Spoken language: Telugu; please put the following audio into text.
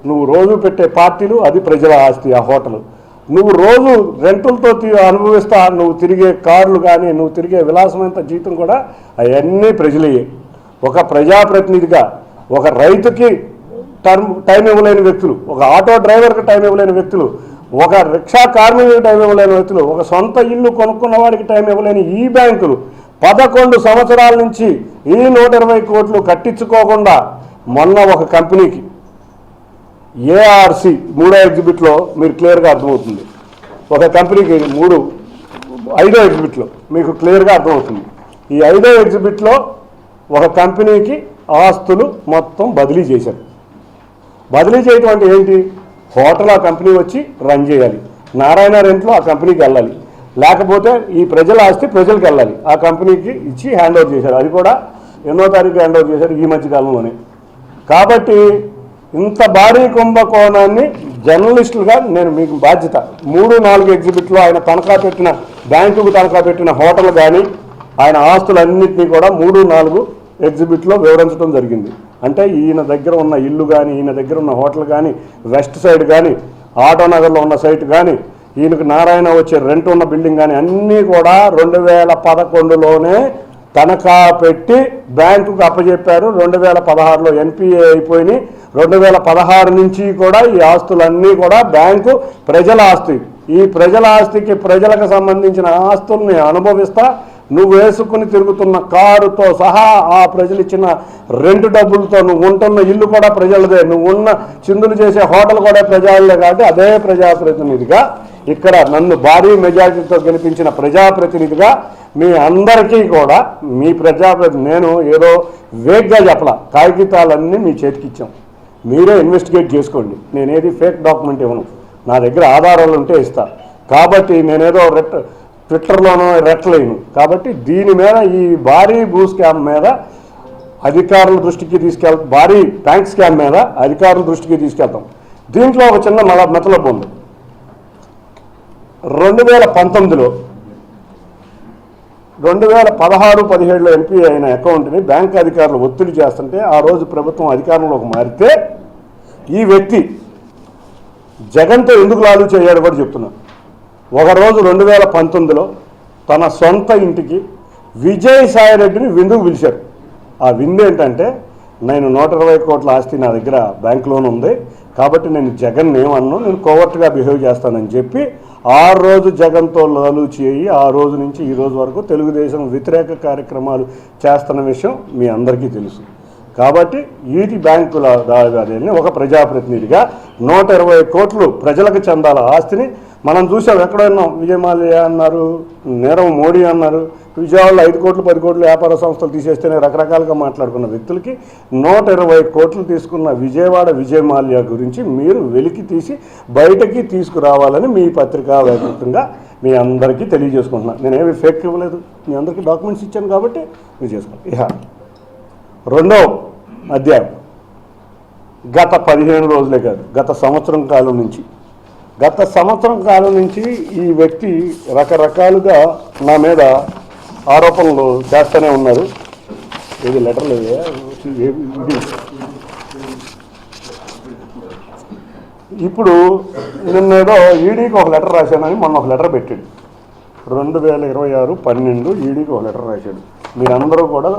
నువ్వు రోజు పెట్టే పార్టీలు అది ప్రజల ఆస్తి. ఆ హోటల్ నువ్వు రోజు రెంటులతో అనుభవిస్తా నువ్వు తిరిగే కార్లు కానీ నువ్వు తిరిగే విలాసమైన జీతం కూడా అవన్నీ ప్రజలయ్యే. ఒక ప్రజాప్రతినిధిగా ఒక రైతుకి టైం ఇవ్వలేని వ్యక్తులు, ఒక ఆటో డ్రైవర్కి టైం ఇవ్వలేని వ్యక్తులు, ఒక రిక్షా కార్మికుడికి టైం ఇవ్వలేని వ్యక్తులు, ఒక సొంత ఇల్లు కొనుక్కున్న వాడికి టైం ఇవ్వలేని ఈ బ్యాంకులు 11 సంవత్సరాల నుంచి ఈ 120 కోట్లు కట్టించుకోకుండా మొన్న ఒక కంపెనీకి ఏఆర్సి 3వ ఎగ్జిబిట్లో మీరు క్లియర్గా అర్థమవుతుంది. ఒక కంపెనీకి 5వ ఎగ్జిబిట్లో మీకు క్లియర్గా అర్థమవుతుంది. ఈ 5వ ఎగ్జిబిట్లో ఒక కంపెనీకి ఆస్తులు మొత్తం బదిలీ చేశారు. బదిలీ చేయటం అంటే ఏంటి? హోటల్ ఆ కంపెనీ వచ్చి రన్ చేయాలి, నారాయణ రెంట్లో ఆ కంపెనీకి వెళ్ళాలి, లేకపోతే ఈ ప్రజల ఆస్తి ప్రజలకు వెళ్ళాలి, ఆ కంపెనీకి ఇచ్చి హ్యాండ్ ఓవర్ చేశారు. అది కూడా 8వ తారీఖు హ్యాండ్ ఓవర్ చేశారు ఈ మధ్యకాలంలోనే. కాబట్టి ఇంత భారీ కుంభకోణాన్ని జర్నలిస్టులుగా నేను మీకు బాధ్యత 3-4 ఎగ్జిబిట్లో ఆయన తనఖా పెట్టిన బ్యాంకుకు తనఖా పెట్టిన హోటల్ కానీ ఆయన ఆస్తులన్నింటినీ కూడా 3-4 ఎగ్జిబిట్లో వివరించడం జరిగింది. అంటే ఈయన దగ్గర ఉన్న ఇల్లు కానీ ఈయన దగ్గర ఉన్న హోటల్ కానీ వెస్ట్ సైడ్ కానీ ఆటోనగర్లో ఉన్న సైట్ కానీ ఈయనకు నారాయణ వచ్చే రెంట్ ఉన్న బిల్డింగ్ కానీ అన్నీ కూడా 2011లోనే తనఖా పెట్టి బ్యాంకుకు అప్పచెప్పారు. 2016లో ఎన్పిఏ అయిపోయినాయి. 2016 నుంచి కూడా ఈ ఆస్తులన్నీ కూడా బ్యాంకు ప్రజల ఆస్తి. ఈ ప్రజల ఆస్తికి ప్రజలకు సంబంధించిన ఆస్తుల్ని అనుభవిస్తా నువ్వు వేసుకుని తిరుగుతున్న కారుతో సహా ఆ ప్రజలు ఇచ్చిన రెంట్ డబ్బులతో నువ్వు ఉంటున్న ఇల్లు కూడా ప్రజలదే, నువ్వు ఉన్న చిందులు చేసే హోటల్ కూడా ప్రజలదే. కాబట్టి అదే ప్రజాప్రతినిధిగా ఇక్కడ నన్ను భారీ మెజారిటీతో గెలిపించిన ప్రజాప్రతినిధిగా మీ అందరికీ కూడా మీ నేను ఏదో వేగ్గా చెప్పలా, కాగితాలన్నీ మీ చేతికి ఇచ్చాం, మీరే ఇన్వెస్టిగేట్ చేసుకోండి. నేనేది ఫేక్ డాక్యుమెంట్ ఇవ్వను, నా దగ్గర ఆధారాలు ఉంటే ఇస్తా. కాబట్టి నేనేదో ట్విట్టర్లోనో రెట్లేను. కాబట్టి దీని మీద ఈ భారీ భూ స్కామ్ మీద అధికారుల దృష్టికి భారీ బ్యాంక్ స్కామ్ మీద అధికారుల దృష్టికి తీసుకెళ్తాం. దీంట్లో ఒక చిన్న మెతలబు ఉంది. 2019లో 2016-17లో ఎన్పిఏ అయిన అకౌంట్ని బ్యాంక్ అధికారులు ఒత్తిడి చేస్తుంటే ఆ రోజు ప్రభుత్వం అధికారంలోకి మారితే ఈ వ్యక్తి జగన్తో ఎందుకు లాలు చేయాడు కూడా చెప్తున్నాను. ఒకరోజు 2019లో తన సొంత ఇంటికి విజయసాయిరెడ్డిని విందుకు పిలిచారు. ఆ విందు ఏంటంటే, నేను 120 కోట్ల ఆస్తి నా దగ్గర బ్యాంకులోనే ఉంది కాబట్టి నేను జగన్ ఏమన్నా నేను కోవర్ట్గా బిహేవ్ చేస్తానని చెప్పి ఆ రోజు జగన్తో లాలు చేయి ఆ రోజు నుంచి ఈ రోజు వరకు తెలుగుదేశం వ్యతిరేక కార్యక్రమాలు చేస్తున్న విషయం మీ అందరికీ తెలుసు. కాబట్టి ఈటి బ్యాంకుల దావాదేని ఒక ప్రజాప్రతినిధిగా 120 కోట్లు ప్రజలకు చెందాల ఆస్తిని మనం చూసాం. ఎక్కడైనా విజయమాల్యా అన్నారు, నీరవ్ మోడీ అన్నారు, విజయవాడలో 5 కోట్లు 10 కోట్లు వ్యాపార సంస్థలు తీసేస్తేనే రకరకాలుగా మాట్లాడుకున్న వ్యక్తులకి 120 కోట్లు తీసుకున్న విజయమాల్యా గురించి మీరు వెలికి తీసి బయటకి తీసుకురావాలని మీ పత్రికా వ్యాప్తంగా మీ అందరికీ తెలియజేసుకుంటున్నాను. నేనేమి ఫేక్ ఇవ్వలేదు, మీ అందరికీ డాక్యుమెంట్స్ ఇచ్చాను కాబట్టి మీరు చేసుకోండి. ఇహ 2వ అధ్యాయం. గత 15 రోజులే కాదు, గత సంవత్సరం కాలం నుంచి ఈ వ్యక్తి రకరకాలుగా నా మీద ఆరోపణలు చేస్తూనే ఉన్నారు. ఇది లెటర్లు ఇప్పుడు నిన్నేదో ఈడీకి ఒక లెటర్ రాశానని మొన్న ఒక లెటర్ పెట్టాడు. 2026/12 ఈడీకి ఒక లెటర్ రాశాడు. మీరందరూ కూడా